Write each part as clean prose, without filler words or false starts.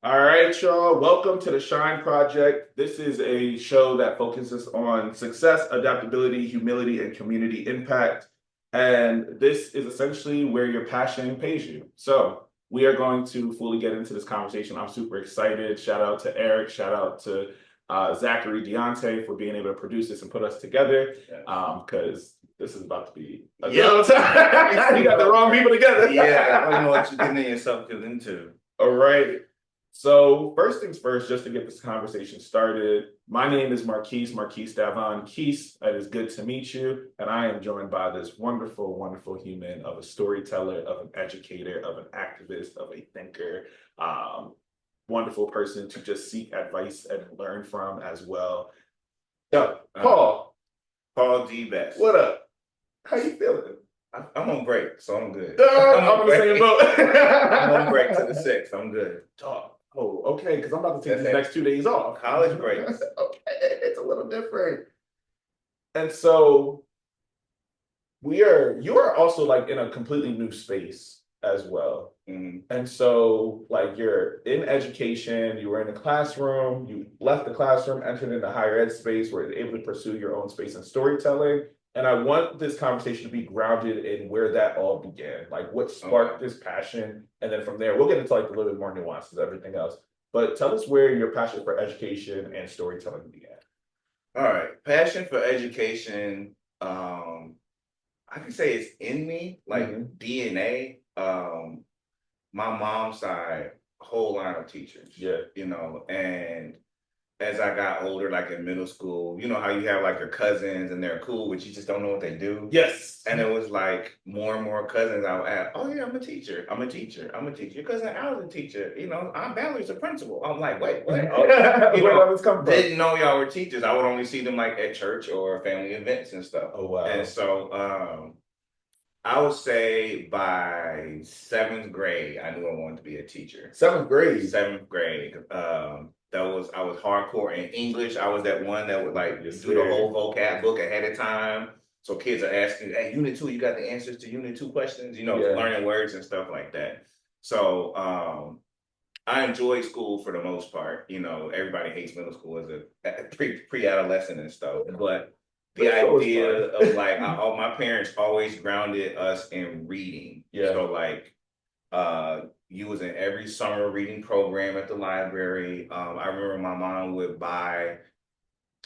All right, y'all. Welcome to the S.H.I.N.E Project. This is a show that focuses on success, adaptability, humility, and community impact. And this is essentially where your passion pays you. So we are going to fully get into this conversation. I'm super excited. Shout out to Eric. Shout out to Zachary Deontay for being able to produce this and put us together. Because this is about to be a good time. You got the wrong people together. Yeah, I don't know what you're getting yourself into. All right. So first things first, just to get this conversation started, my name is Marquise Davon. Keith, it is good to meet you. And I am joined by this wonderful, wonderful human of a storyteller, of an educator, of an activist, of a thinker, wonderful person to just seek advice and learn from as well. Yo, Paul. Paul D. Best. What up? How you feeling? I'm on break, so I'm good. I'm on the same boat. I'm on break to the 6th. I'm good. Oh, okay, because I'm about to take these next 2 days off. College breaks. Okay, it's a little different. And so you are also like in a completely new space as well. And so like you're in education, you were in a classroom, you left the classroom, entered into higher ed space, were able to pursue your own space in storytelling. And I want this conversation to be grounded in where that all began, like what sparked this passion. And then from there, we'll get into like a little bit more nuances, everything else. But tell us where your passion for education and storytelling began. All right. Passion for education, I can say it's in me, like DNA. My mom's side, whole line of teachers. Yeah. And as I got older, like in middle school, you know how you have like your cousins and they're cool, but you just don't know what they do. Yes. And it was like more and more cousins I would ask, oh yeah, I'm a teacher. Your cousin Al's a teacher. Aunt Valerie's a principal. I'm like, wait, what? Where did this come from? Didn't know y'all were teachers. I would only see them like at church or family events and stuff. Oh, wow. And so I would say by 7th grade, I knew I wanted to be a teacher. 7th grade? 7th grade. I was hardcore in English. I was that one that would like do the whole vocab book ahead of time. So kids are asking, hey, Unit 2, you got the answers to Unit 2 questions, learning words and stuff like that. So I enjoyed school for the most part. Everybody hates middle school as a pre-adolescent and stuff. But the idea of like, my parents always grounded us in reading. Yeah. So like, you was in every summer reading program at the library. I remember my mom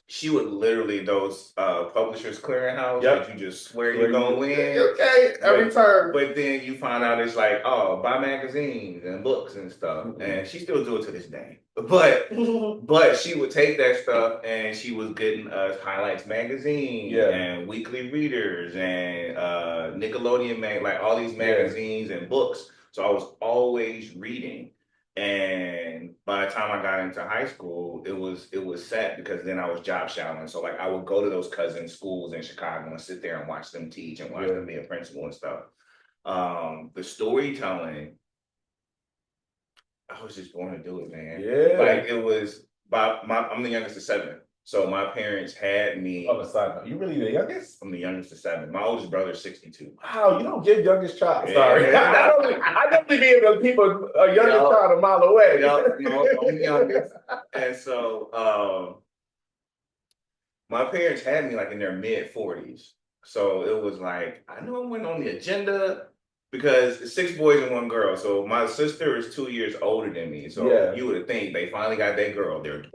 she would literally those publishers clearinghouse that you just swear you're gonna win. Okay, every time. But then you find out it's like, oh, buy magazines and books and stuff. And she still do it to this day. But she would take that stuff and she was getting us Highlights magazine and Weekly Readers and Nickelodeon like all these magazines and books. So I was always reading. And by the time I got into high school, it was set because then I was job shadowing. So like I would go to those cousin schools in Chicago and sit there and watch them teach and watch them be a principal and stuff. The storytelling, I was just born to do it, man. Yeah. Like it was I'm the youngest of 7. So my parents had me. On the side note, you really the youngest? I'm the youngest of 7. My oldest brother is 62. Wow, you don't give youngest child. Sorry. I definitely be able to keep a youngest child a mile away. I'm the youngest. And so my parents had me like in their mid-40s. So it was like, I know I went on the agenda because it's 6 boys and 1 girl. So my sister is 2 years older than me. So you would think they finally got that girl. And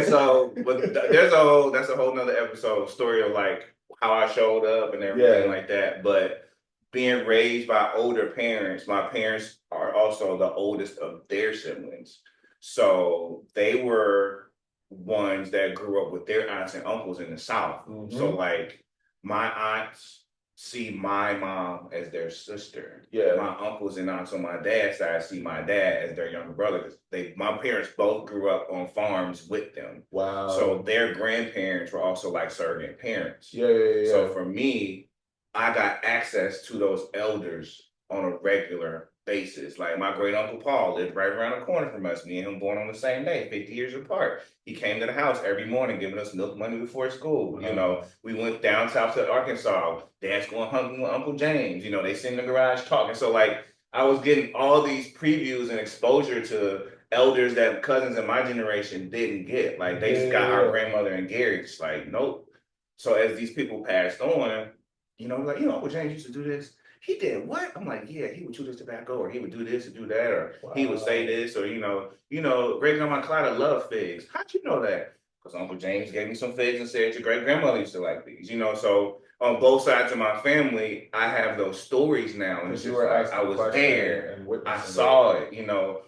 so, but that's a whole nother episode story of like how I showed up and everything like that. But being raised by older parents, my parents are also the oldest of their siblings. So they were ones that grew up with their aunts and uncles in the South. So like my aunts see my mom as their sister. My uncles and aunts on my dad's side see my dad as their younger brother. My parents both grew up on farms with them. Wow. So their grandparents were also like surrogate parents. So for me, I got access to those elders on a regular basis. Like my great uncle Paul lived right around the corner from us. Me and him born on the same day, 50 years apart. He came to the house every morning giving us milk money before school. We went down south to Arkansas. Dad's going hunting with Uncle James. They sit in the garage talking. So like I was getting all these previews and exposure to elders that cousins in my generation didn't get. Like they just got our grandmother and Gary, just like, nope. So as these people passed on, like, Uncle James used to do this. He did what? I'm like, yeah, he would chew this tobacco, or he would do this and do that, or he would say this, or great grandma Clyda loved figs. How'd you know that? Because Uncle James gave me some figs and said your great grandmother used to like these, So on both sides of my family, I have those stories now, and it's just like I was there, I saw it,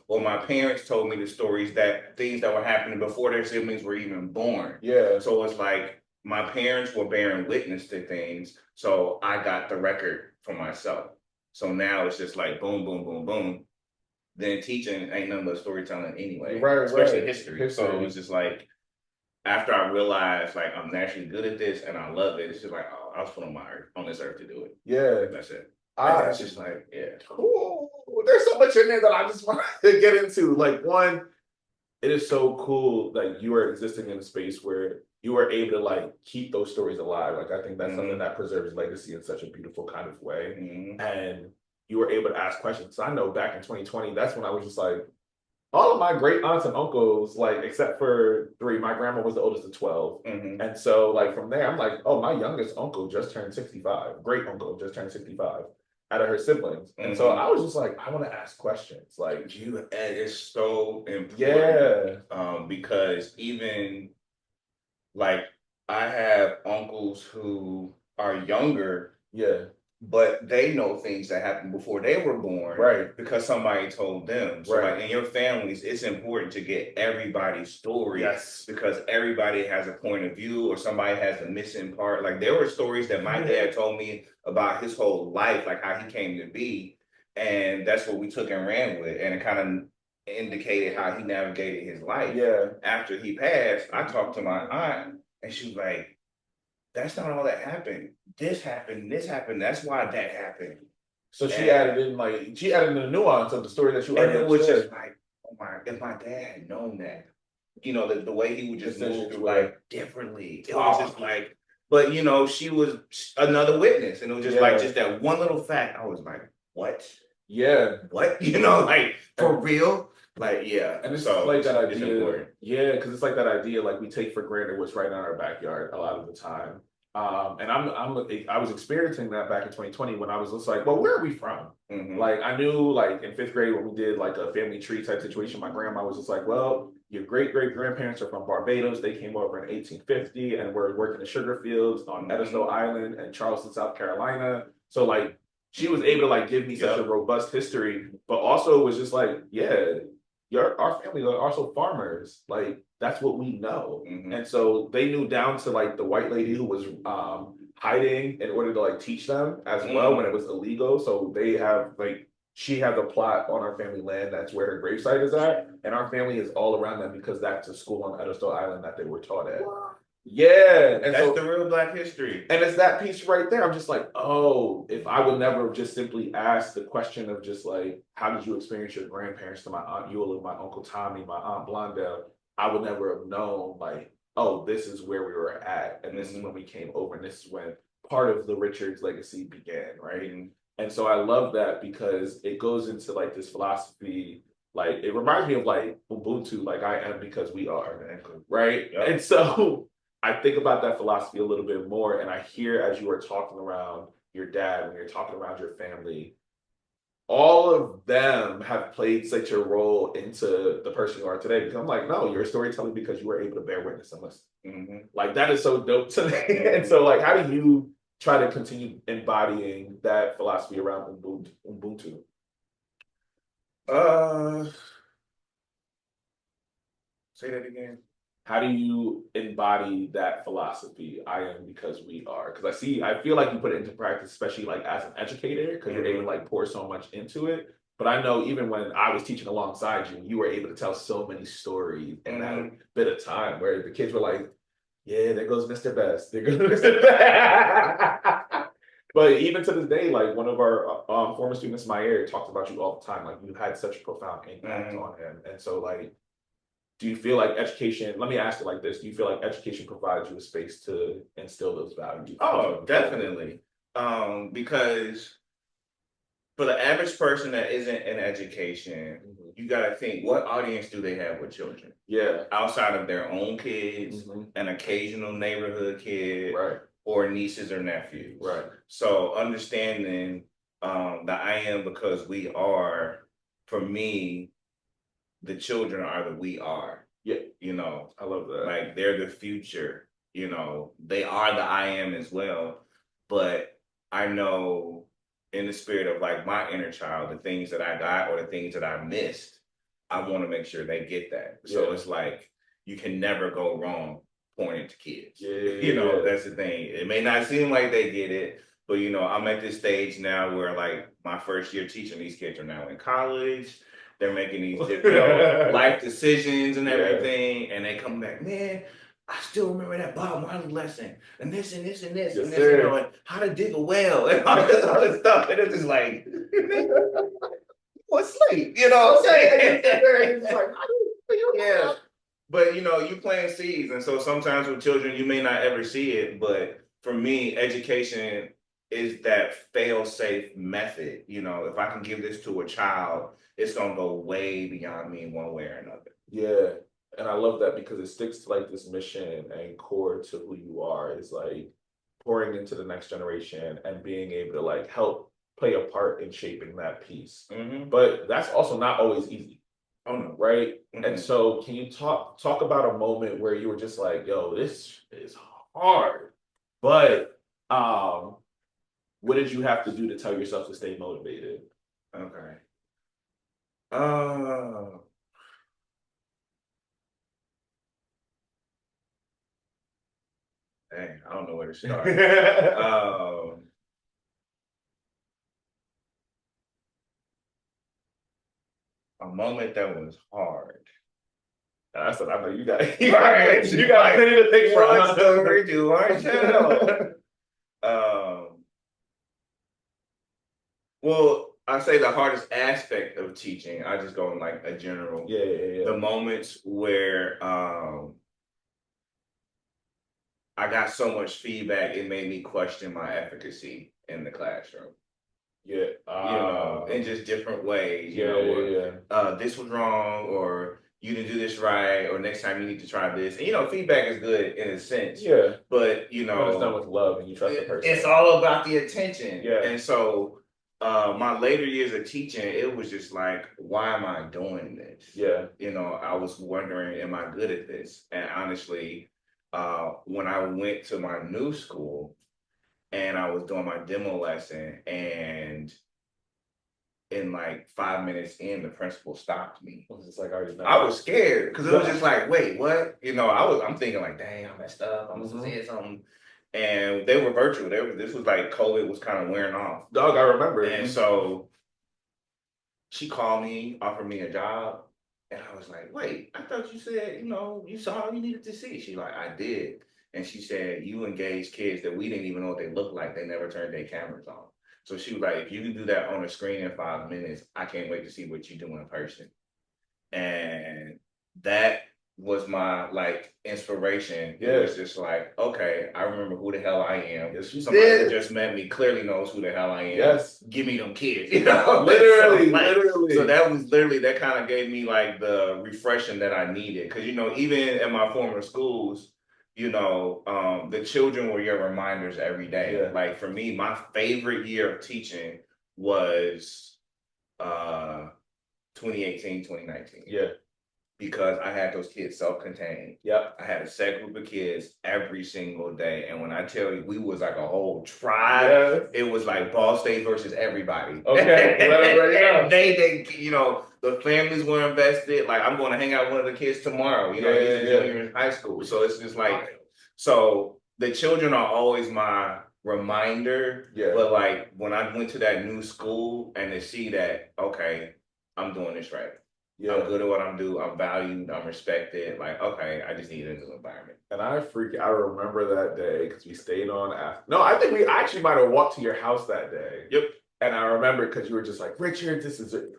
Well, my parents told me the stories things that were happening before their siblings were even born. Yeah. So it's like my parents were bearing witness to things, so I got the record for myself. So now it's just like boom, boom, boom, boom. Then teaching ain't nothing but storytelling anyway, especially history. So it's just like after I realized like I'm naturally good at this and I love it, it's just like, oh, I was put on this earth to do it. Yeah, that's it. It's just like, yeah, cool. There's so much in there that I just want to get into. Like, one, it is so cool that you are existing in a space where you are able to like keep those stories alive. Like, I think that's something that preserves legacy in such a beautiful kind of way. And you were able to ask questions. So I know back in 2020, that's when I was just like, all of my great aunts and uncles, like except for 3, my grandma was the oldest of 12. And so like from there, I'm like, oh, my youngest uncle just turned 65. Great uncle just turned 65 out of her siblings. And so I was just like, I want to ask questions. Like it is so important. Yeah. Because even like I have uncles who are younger. Yeah. But they know things that happened before they were born, right? Because somebody told them. So, like in your families, it's important to get everybody's story, Yes, because everybody has a point of view, or somebody has a missing part. Like there were stories that my dad told me about his whole life, like how he came to be, and that's what we took and ran with, and it kind of indicated how he navigated his life. Yeah. After he passed, I talked to my aunt, and she was like, that's not all that happened. This happened, that's why that happened. So she added in the nuance of the story that you and already it was shared. just like, oh my, if my dad had known that, the way he would just move Essentially, like differently. It was just like, but she was another witness, and it was just like just that one little fact. I was like, what? Yeah. What? Like for real? Like, yeah. And it's so like that it's idea. important. Yeah, because it's like that idea, like we take for granted what's right in our backyard a lot of the time. And I was experiencing that back in 2020 when I was just like, well, where are we from? Like I knew like in 5th grade when we did like a family tree type situation, my grandma was just like, well, your great great grandparents are from Barbados. They came over in 1850 and were working the sugar fields on S.H.I.N.E Island and Charleston, South Carolina. So like she was able to like give me such a robust history, but also was just like, yeah, our family are also farmers. Like that's what we know. And so they knew down to like the white lady who was hiding in order to like teach them as well when it was illegal. So they have like she has a plot on our family land. That's where her gravesite is at, and our family is all around them because that's a school on S.H.I.N.E Island that they were taught at. Yeah, and that's the real Black history. And it's that piece right there. I'm just like, oh, if I would never just simply ask the question of just like, how did you experience your grandparents, to my Aunt Eula, my Uncle Tommy, my Aunt Blondell, I would never have known like, oh, this is where we were at, and this is when we came over, and this is when part of the Richards legacy began, right? And so I love that because it goes into like this philosophy. Like it reminds me of like Ubuntu, like I am because we are, right? Yep. And so I think about that philosophy a little bit more, and I hear as you are talking around your dad, when you're talking around your family, all of them have played such a role into the person you are today. Because I'm like, no, you're storytelling because you were able to bear witness and listen. Like that is so dope to me. And so, like, how do you try to continue embodying that philosophy around Ubuntu? Say that again. How do you embody that philosophy? I am because we are. Because I feel like you put it into practice, especially like as an educator, because you're able to like pour so much into it. But I know even when I was teaching alongside you, you were able to tell so many stories in that bit of time where the kids were like, yeah, there goes Mr. Best. There goes Mr. Best. But even to this day, like one of our former students, Mayer, talks about you all the time. Like you had such a profound impact on him. And so like, do you feel like education, let me ask it like this, do you feel like education provides you a space to instill those values? Oh, definitely. Because for the average person that isn't in education, you got to think, what audience do they have with children? Yeah. Outside of their own kids, an occasional neighborhood kid, Right. or nieces or nephews. Right. So understanding that I am because we are, for me, the children are the we are. Yeah. You know, I love that. like they're the future. You know, they are the I am as well. But I know in the spirit of like my inner child, the things that I got or the things that I missed, I want to make sure they get that. So it's like you can never go wrong pointing to kids. You know, that's the thing. It may not seem like they get it, but you know, I'm at this stage now where like my first year teaching, these kids are now in college. They're making these different life decisions and everything, and they come back, man. I still remember that Bob Marley lesson, and this and this and this and this, you know, and how to dig a well and all this stuff. And it's just like, what's sleep? You know what I'm saying? It's like, yeah. But you know, you plant seeds, and so sometimes with children, you may not ever see it. But for me, education is that fail-safe method. You know, if I can give this to a child, it's gonna go way beyond me in one way or another. Yeah. And I love that because it sticks to like this mission and core to who you are. Is like pouring into the next generation and being able to like help play a part in shaping that piece. But that's also not always easy. Oh no. Right. And so can you talk about a moment where you were just like, yo, this is hard. But what did you have to do to tell yourself to stay motivated? Okay. Dang, I don't know where to start. A moment that was hard. I said, I know you got you got plenty to think from. What story do I tell? Well, I say the hardest aspect of teaching. I just go in like a general. Yeah. The moments where I got so much feedback, it made me question my efficacy in the classroom. Yeah. You know, in just different ways. This was wrong, or you didn't do this right, or next time you need to try this. And you know, feedback is good in a sense. Yeah. But you know, when it's done with love and you trust the person. It's all about the attention. Yeah. And so my later years of teaching, it was just like, why am I doing this? Yeah. You know, I was wondering, am I good at this? And honestly, when I went to my new school and I was doing my demo lesson, and in like 5 minutes in, the principal stopped me. I was just like, I was scared because it was just like, wait, what? You know, I'm thinking like, dang, I messed up. I'm supposed to say something. And they were virtual. This was like COVID was kind of wearing off. Dog, I remember. And so she called me, offered me a job. And I was like, wait, I thought you said, you know, you saw all you needed to see. She like, I did. And she said, you engaged kids that we didn't even know what they looked like. They never turned their cameras on. So she was like, if you can do that on a screen in 5 minutes, I can't wait to see what you do in person. And that was my like inspiration. Yeah. It was just like, okay, I remember who the hell I am. Yes, you Somebody did. who just met me clearly knows who the hell I am. Yes. Give me them kids. You know? Literally. So that was literally, that kind of gave me like the refreshing that I needed. Cause you know, even at my former schools, you know, the children were your reminders every day. Yeah. Like for me, my favorite year of teaching was 2018, 2019. Yeah. Because I had those kids self-contained. Yep. I had a set group of kids every single day. And when I tell you, we was like a whole tribe. Yeah. It was like Ball State versus everybody. Okay. Let everybody know. They, you know, the families were invested. Like, I'm going to hang out with one of the kids tomorrow. You know, he's a junior in high school. So it's just like, so the children are always my reminder. Yeah. But like, when I went to that new school and to see that, okay, I'm doing this right. Yeah. I'm good at what I'm doing. I'm valued. I'm respected. Like, okay, I just need a new environment. And I remember that day because we stayed on after. No, I think we actually might have walked to your house that day. Yep. And I remember because you were just like, Richard, this is it.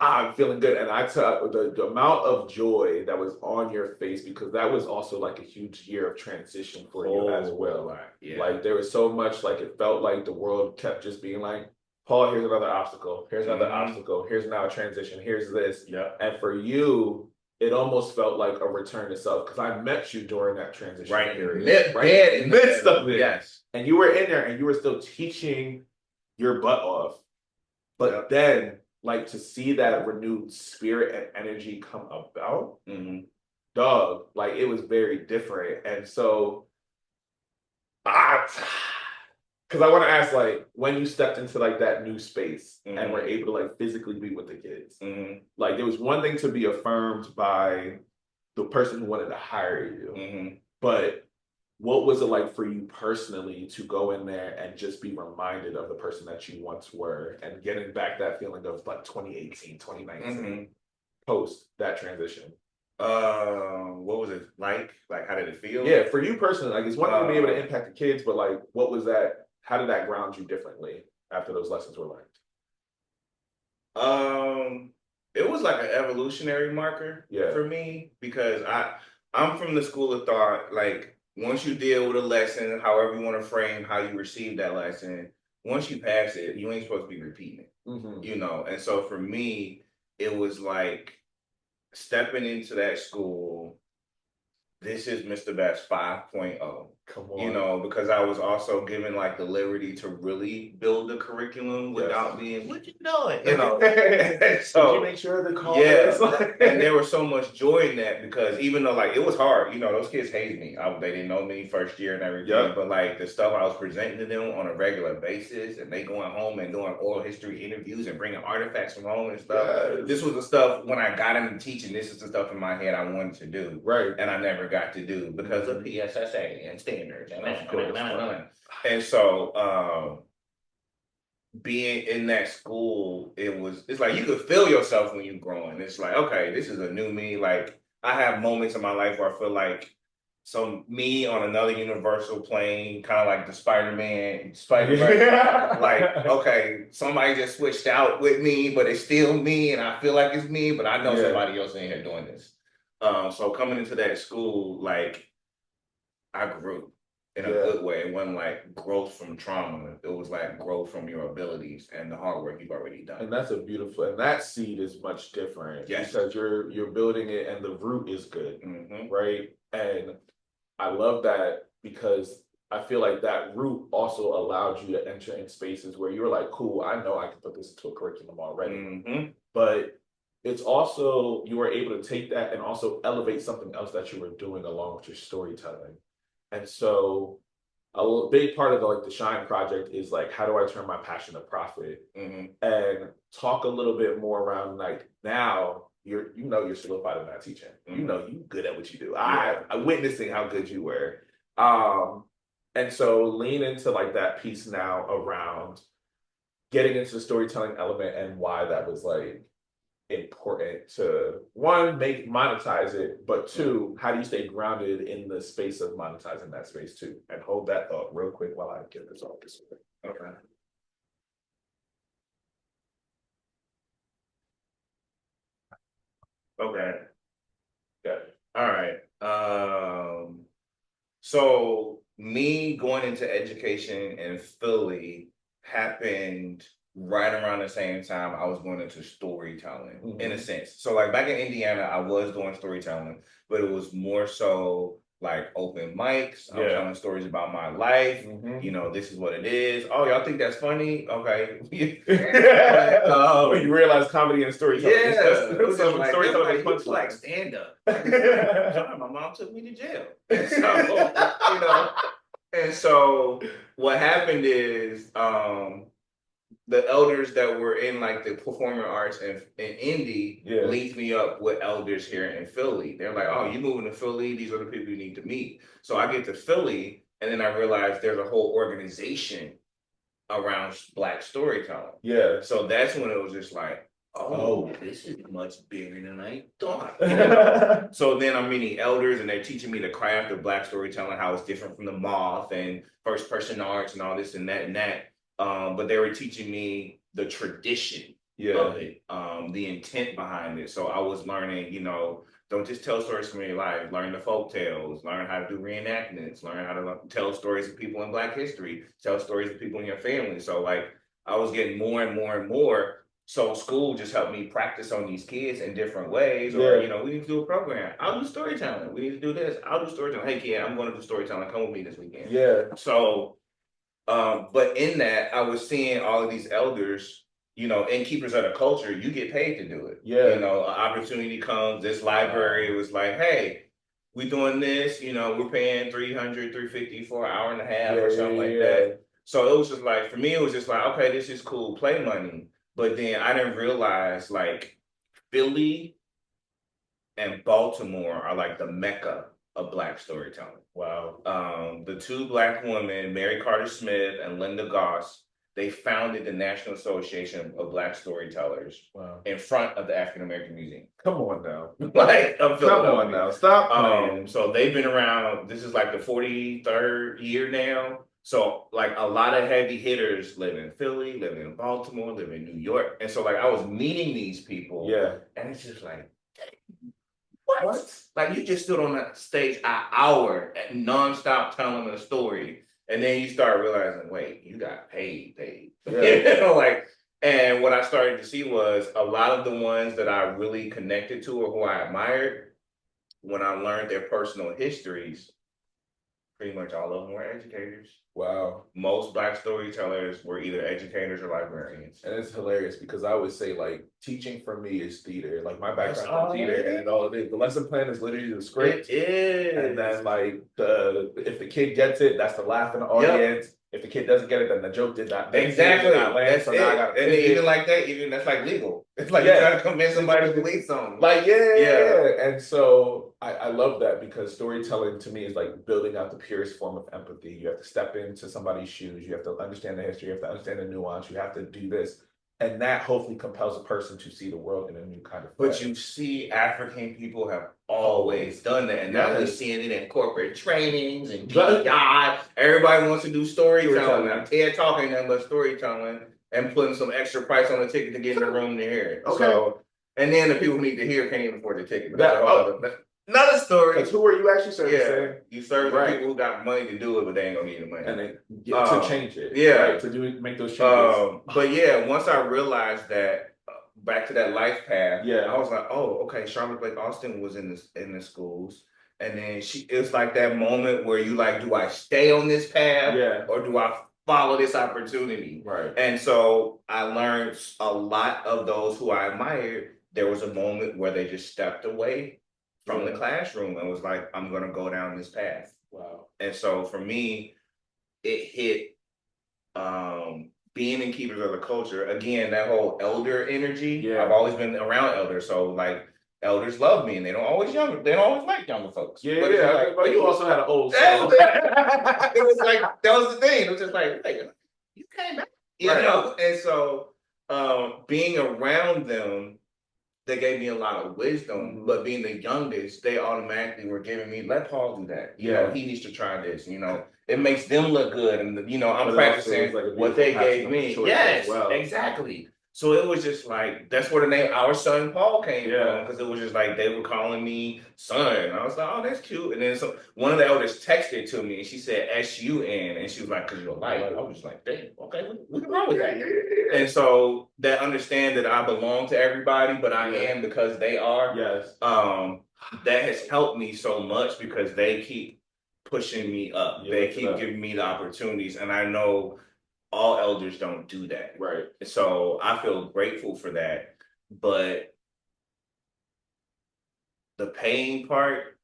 I'm feeling good. And I took the amount of joy that was on your face, because that was also like a huge year of transition for you as well. Yeah. Like there was so much, like it felt like the world kept just being like, Paul, here's another obstacle. Here's another Mhm. obstacle. Here's now a transition. Here's this. Yeah. And for you, it almost felt like a return to self because I met you during that transition Right. period, right Dead in the midst of it. Yes. And you were in there and you were still teaching your butt off. But Yep. then, like, to see that renewed spirit and energy come about, Mhm. dog, like, it was very different. And so, because I want to ask, like, when you stepped into like that new space and were able to like physically be with the kids, like, it was one thing to be affirmed by the person who wanted to hire you, but what was it like for you personally to go in there and just be reminded of the person that you once were and getting back that feeling of like 2018, 2019, post that transition? What was it like? Like, how did it feel? Yeah, for you personally, like, it's one thing to be able to impact the kids, but like, what was that? How did that ground you differently after those lessons were learned? It was like an evolutionary marker for me because I'm from the school of thought, like, once you deal with a lesson, however you want to frame how you receive that lesson, once you pass it, you ain't supposed to be repeating it. You know, and so for me, it was like stepping into that school. This is Mr. Best 5.0. Come on. You know, because I was also given like the liberty to really build the curriculum without being, what you doing? You know, so did you make sure the call and there was so much joy in that because even though like it was hard, you know, those kids hated me. They didn't know me first year and everything, but like the stuff I was presenting to them on a regular basis and they going home and doing oral history interviews and bringing artifacts from home and stuff. This was the stuff when I got into teaching, this is the stuff in my head I wanted to do. Right. And I never got to do because of PSSA and standards. And so being in that school, it's like you could feel yourself when you're growing. It's like, okay, this is a new me. Like I have moments in my life where I feel like me on another universal plane, kind of like the Spider-Man, like, okay, somebody just switched out with me, but it's still me, and I feel like it's me, but I know somebody else in here doing this. So coming into that school, like I grew in a good way. It wasn't like growth from trauma. It was like growth from your abilities and the hard work you've already done. And that's a beautiful, and that seed is much different because you're building it and the root is good, right? And I love that because I feel like that root also allowed you to enter in spaces where you're like, cool, I know I can put this into a curriculum already. But it's also, you were able to take that and also elevate something else that you were doing along with your storytelling. And so a big part of the S.H.I.N.E project is like, how do I turn my passion to profit? And talk a little bit more around like now you're solidified in that teaching. You know you good at what you do. I'm witnessing how good you were. And so lean into like that piece now around getting into the storytelling element and why that was like important to one, monetize it, but two, how do you stay grounded in the space of monetizing that space too? And hold that thought real quick while I get this off this way. Okay. Okay. Yeah. All right. So me going into education in Philly happened right around the same time I was going into storytelling, in a sense. So like back in Indiana, I was doing storytelling, but it was more so like open mics. I'm telling stories about my life. You know, this is what it is. Oh, y'all think that's funny? Okay. You realize comedy and storytelling. It was just like, storytelling like, like stand up. Sorry, my mom took me to jail. And so, and so what happened is the elders that were in like the performing arts in Indy linked me up with elders here in Philly. They're like, oh, you moving to Philly? These are the people you need to meet. So I get to Philly, and then I realized there's a whole organization around Black storytelling. So that's when it was just like, oh, this is much bigger than I thought. You know? So then I'm meeting elders and they're teaching me the craft of Black storytelling, how it's different from the moth and first person arts and all this and that and that. But they were teaching me the tradition of it, the intent behind it. So I was learning, you know, don't just tell stories from your life. Learn the folk tales. Learn how to do reenactments. Learn how to tell stories of people in Black history. Tell stories of people in your family. So like I was getting more and more and more. So school just helped me practice on these kids in different ways. Or, Yeah. you know, we need to do a program. I'll do storytelling. We need to do this. I'll do storytelling. Hey kid, I'm going to do storytelling. Come with me this weekend. Yeah. So but in that, I was seeing all of these elders, you know, and keepers of the culture, you get paid to do it. Yeah. You know, an opportunity comes, this library was like, hey, we doing this, you know, we're paying 300, 350 for an hour and a half or something like that. So it was just like, for me, it was just like, okay, this is cool, play money. But then I didn't realize like Philly and Baltimore are like the mecca of Black storytelling. Wow. The two Black women, Mary Carter Smith and Linda Goss, they founded the National Association of Black Storytellers. Wow. In front of the African American Museum. Come on now. Like, of Come on now. Stop playing. So they've been around, this is like the 43rd year now. So like a lot of heavy hitters live in Philly, live in Baltimore, live in New York. And so like I was meeting these people. Yeah. And it's just like, what? Like you just stood on that stage an hour and nonstop telling them a story, and then you start realizing, wait, you got paid. Yeah. You know, like, and what I started to see was a lot of the ones that I really connected to or who I admired, when I learned their personal histories, pretty much all of them were educators. Wow. Most Black storytellers were either educators or librarians. And it's hilarious because I always say, like, teaching for me is theater. Like, my background is theater, and all it is. The lesson plan is literally the script. It is. And then, like, if the kid gets it, that's the laugh in the audience. Yep. If the kid doesn't get it, then the joke did not land. That's so it. now I gotta and even like that, even that's like legal. It's like you trying to convince somebody to believe something. Like, yeah. And so I love that because storytelling to me is like building out the purest form of empathy. You have to step into somebody's shoes. You have to understand the history. You have to understand the nuance. You have to do this. And that hopefully compels a person to see the world in a new kind of way. But you see, African people have always done that. And now we're seeing it in corporate trainings and DEI. Everybody wants to do storytelling. Now, TED Talking nothing but storytelling and putting some extra price on the ticket to get in the room to hear it. Okay. So, and then the people who need to hear can't even afford the ticket. But that's another story. Because who are you actually serving? You serve the people who got money to do it, but they ain't gonna need the money. And they get to change it. Yeah. Right? To do it, make those changes. But yeah, once I realized that, back to that life path, yeah, I was like, oh, okay, Charlotte Blake Austin was in the schools. And then it's like that moment where you like, do I stay on this path? Yeah. Or do I follow this opportunity? Right. And so I learned a lot of those who I admired. There was a moment where they just stepped away from the classroom and was like, I'm gonna go down this path. Wow. And so for me, it hit being in keepers of the culture, again, that whole elder energy. Yeah. I've always been around elders, so like elders love me and they don't always like younger folks. Yeah, but you also had an old soul. It was like that was the thing. It was just like, hey, you came back. You know? And so being around them, they gave me a lot of wisdom, but being the youngest, they automatically were giving me, let Paul do that. You know, he needs to try this, you know. It makes them look good. And, you know, I'm practicing like what they gave me. Yes, exactly. So it was just like, that's where the name Our Son Paul came from, because it was just like, they were calling me son. I was like, oh, that's cute. And then one of the elders texted to me and she said S.H.I.N.E, and she was like, because you're light. I was just like, dang, okay, we can roll with that. And so that understand that I belong to everybody, but I am because they are. Yes. That has helped me so much because they keep pushing me up. They keep giving me the opportunities. And I know all elders don't do that. Right. So I feel grateful for that. But the paying part,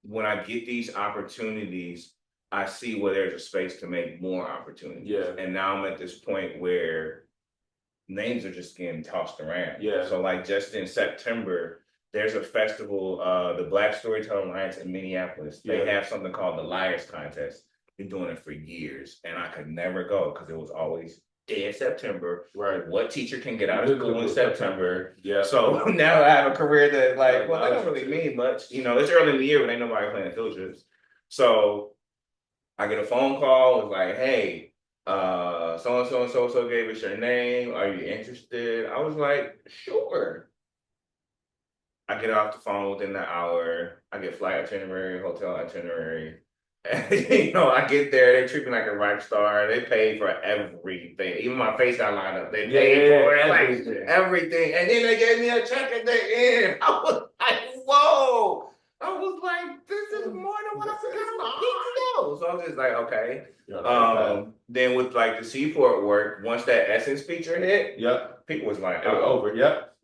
when I get these opportunities, I see where there's a space to make more opportunities. Yeah. And now I'm at this point where names are just getting tossed around. Yeah. So like just in September, there's a festival, the Black Storytelling Alliance in Minneapolis. They have something called the Liars Contest. Been doing it for years, and I could never go because it was always dead September. Right. What teacher can get out of school in September? Yeah. So now I have a career that, like, well, that don't really mean much. You know, it's early in the year, but ain't nobody playing field trips. So I get a phone call. It's like, hey, so and so and so and so gave us your name. Are you interested? I was like, sure. I get off the phone within the hour. I get flight itinerary, hotel itinerary. You know, I get there, they treat me like a rock star. They pay for everything. Even my face got lined up. They paid for it, like everything. And then they gave me a check at the end. I was like, whoa. I was like, this is more than what I got on PTO. So I was just like, okay. Then with like the Seaport work, once that Essence feature hit, people was like, oh, over,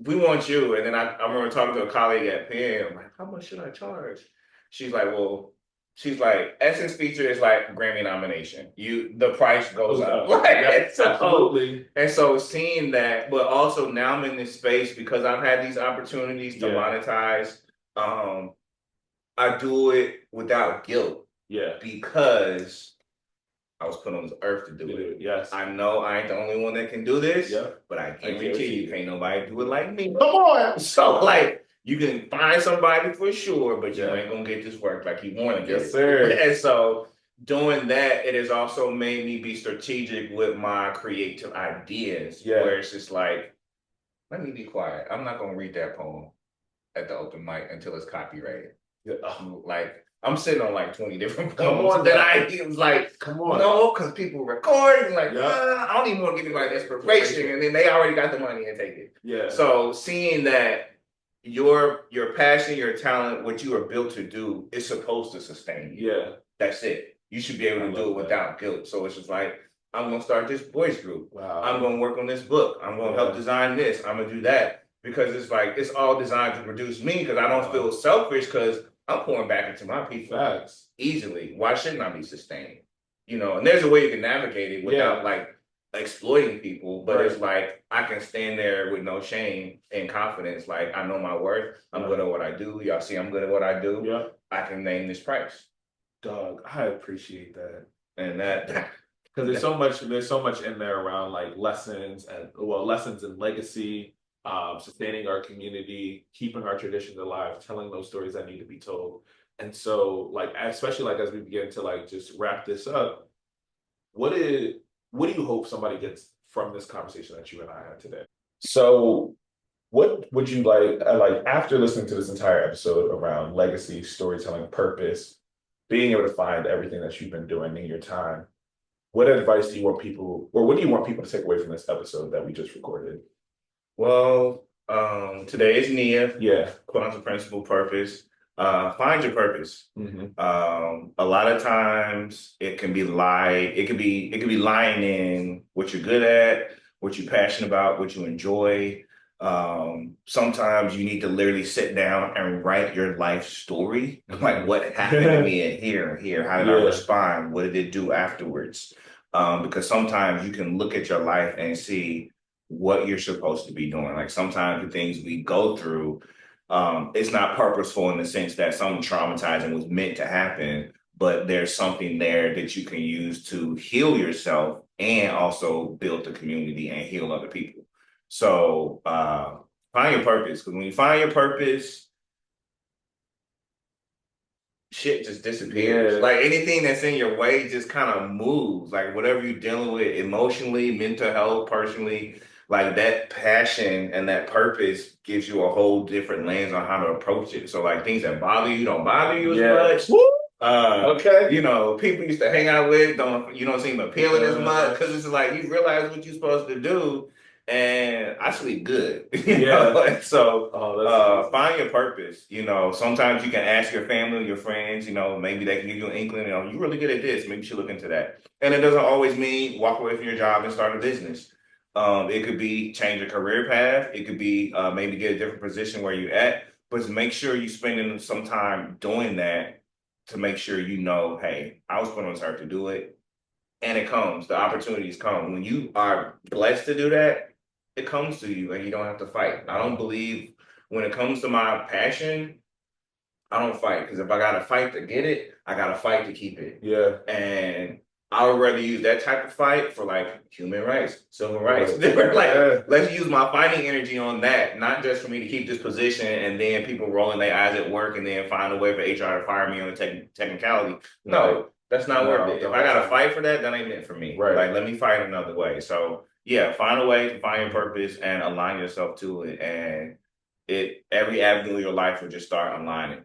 we want you. And then I remember talking to a colleague at Penn. I'm like, how much should I charge? She's like, well, Essence feature is like Grammy nomination. The price goes up. Like, absolutely. And so seeing that, but also now I'm in this space because I've had these opportunities to monetize. I do it without guilt. Yeah. Because I was put on this earth to do it. Yes. I know I ain't the only one that can do this. Yeah. But I guarantee you can't nobody do it like me. Come on. So like you can find somebody for sure, but you ain't gonna get this work like you want to get it. Sir. And so doing that, it has also made me be strategic with my creative ideas. Where it's just like, let me be quiet. I'm not gonna read that poem at the open mic until it's copyrighted. Like I'm sitting on like 20 different poems that I was like, come on, no, because people record and like, I don't even want to give you my inspiration, and then they already got the money and take it. Yeah. So seeing that your passion, your talent, what you are built to do is supposed to sustain you. Yeah. That's it. You should be able to do it without guilt. So it's just like, I'm gonna start this voice group. Wow. I'm gonna work on this book. I'm gonna help design this. I'm gonna do that. Because it's like it's all designed to produce me because I don't feel selfish because I'm pouring back into my people easily. Why shouldn't I be sustained? You know, and there's a way you can navigate it without like exploiting people, but it's like I can stand there with no shame and confidence. Like I know my worth. I'm good at what I do. Y'all see I'm good at what I do. Yeah. I can name this price. Dog, I appreciate that. And that because there's so much in there around like lessons and legacy. Sustaining our community, keeping our traditions alive, telling those stories that need to be told. And so, like, especially like as we begin to like just wrap this up, what do you hope somebody gets from this conversation that you and I had today? So, what would you like after listening to this entire episode around legacy, storytelling, purpose, being able to find everything that you've been doing in your time? What advice do you want people, or what do you want people to take away from this episode that we just recorded? Well, today is Nia. Yeah. Quantum principle, purpose. Find your purpose. Mm-hmm. A lot of times it can be lying in what you're good at, what you're passionate about, what you enjoy. Sometimes you need to literally sit down and write your life story. Like what happened to me in here and here? How did I respond? What did it do afterwards? Because sometimes you can look at your life and see what you're supposed to be doing. Like sometimes the things we go through, it's not purposeful in the sense that something traumatizing was meant to happen, but there's something there that you can use to heal yourself and also build the community and heal other people. So find your purpose, because when you find your purpose, shit just disappears. Like anything that's in your way just kind of moves. Like whatever you're dealing with emotionally, mental health, personally, like that passion and that purpose gives you a whole different lens on how to approach it. So like things that bother you don't bother you as much. You know, people used to hang out with don't seem appealing as much because it's like you realize what you're supposed to do. And I sleep good. You know? So find your purpose. You know, sometimes you can ask your family, your friends, you know, maybe they can give you an inkling, you know, you're really good at this. Maybe you should look into that. And it doesn't always mean walk away from your job and start a business. It could be change your career path. It could be maybe get a different position where you're at, but make sure you're spending some time doing that to make sure you know, hey, I was put on this earth to do it. And it comes, the opportunities come. When you are blessed to do that, it comes to you and you don't have to fight. I don't believe when it comes to my passion, I don't fight. Because if I got to fight to get it, I got to fight to keep it. Yeah. And I would rather use that type of fight for like human rights, civil rights. Like, let's use my fighting energy on that, not just for me to keep this position and then people rolling their eyes at work and then find a way for HR to fire me on a technicality. No, that's not worth it. If I got to fight for that, that ain't meant for me. Like, let me fight another way. So yeah, find a way to find your purpose and align yourself to it. And every avenue of your life will just start aligning.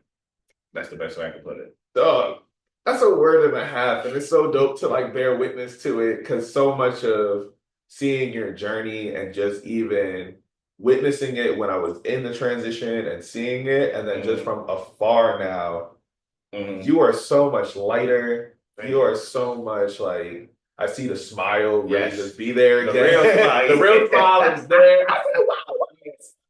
That's the best way I can put it. Dog, That's a word and a half, and it's so dope to like bear witness to it because so much of seeing your journey and just even witnessing it when I was in the transition and seeing it, and then just from afar now, you are so much lighter. You are so much like I see the smile really just be there The again. real smile. The real smile is there. I said, wow,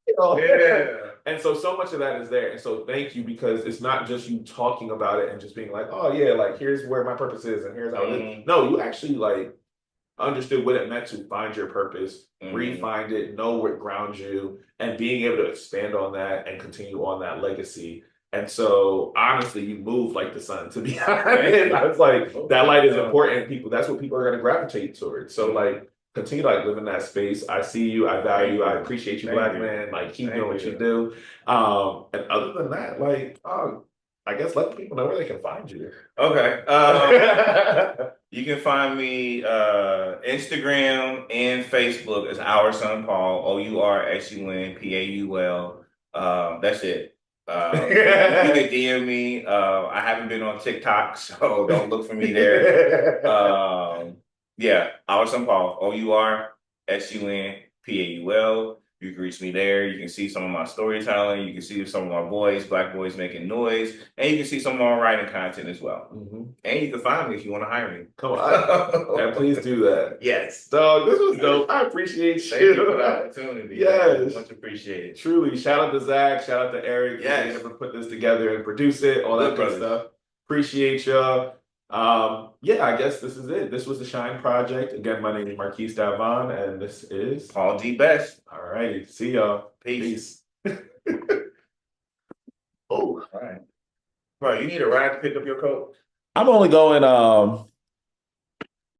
you know? Yeah. And so much of that is there. And so thank you because it's not just you talking about it and just being like, oh yeah, like here's where my purpose is and here's how it is. No, you actually like understood what it meant to find your purpose, re-find it, know what grounds you, and being able to expand on that and continue on that legacy. And so honestly, you move like the sun, to be honest. I was like, that light is important. People, that's what people are gonna gravitate towards. So like continue to like live in that space. I see you, I value you, I appreciate you, black man. Like keep doing what you do. And other than that, like I guess let the people know where they can find you. Okay. You can find me Instagram and Facebook as Our Son Paul, OurSunPaul. That's it. You can DM me. I haven't been on TikTok, so don't look for me there. Yeah, Our Son Paul, OurSunPaul. You can reach me there. You can see some of my storytelling. You can see some of my boys, black boys making noise. And you can see some of my writing content as well. And you can find me if you want to hire me. Come on. And please do that. Yes. Dog, this was dope. I appreciate you. Thank you for the opportunity. Yes. Much appreciated. Truly. Shout out to Zach. Shout out to Eric. Yes. For being able to put this together and produce it. All that good stuff. Appreciate y'all. Yeah, I guess this is it. This was the S.H.I.N.E Project. Again, my name is Marquise Davon, and this is Paul D. Best. All righty. See y'all. Peace. Oh, all right. Bro, you need a ride to pick up your coat? I'm only going